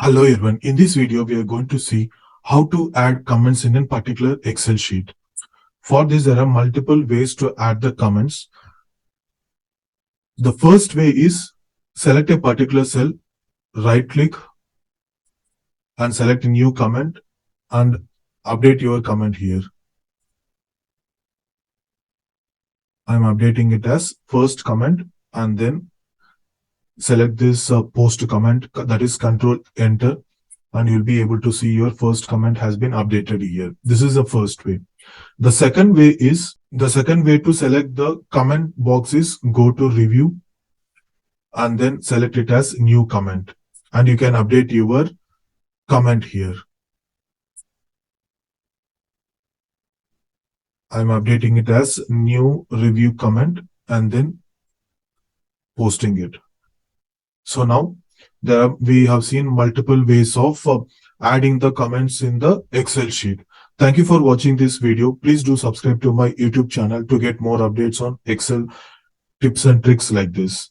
Hello everyone. In this video, we are going to see how to add comments in a particular Excel sheet. For this, there are multiple ways to add the comments. The first way is select a particular cell, right click and select a new comment and update your comment here. I'm updating it as first comment and then select this post comment, that is control enter, and you'll be able to see your first comment has been updated here. This is the first way. The second way to select the comment box is go to review and then select it as new comment, and you can update your comment here. I'm updating it as new review comment and then posting it. So now we have seen multiple ways of adding the comments in the Excel sheet. Thank you for watching this video. Please do subscribe to my YouTube channel to get more updates on Excel tips and tricks like this.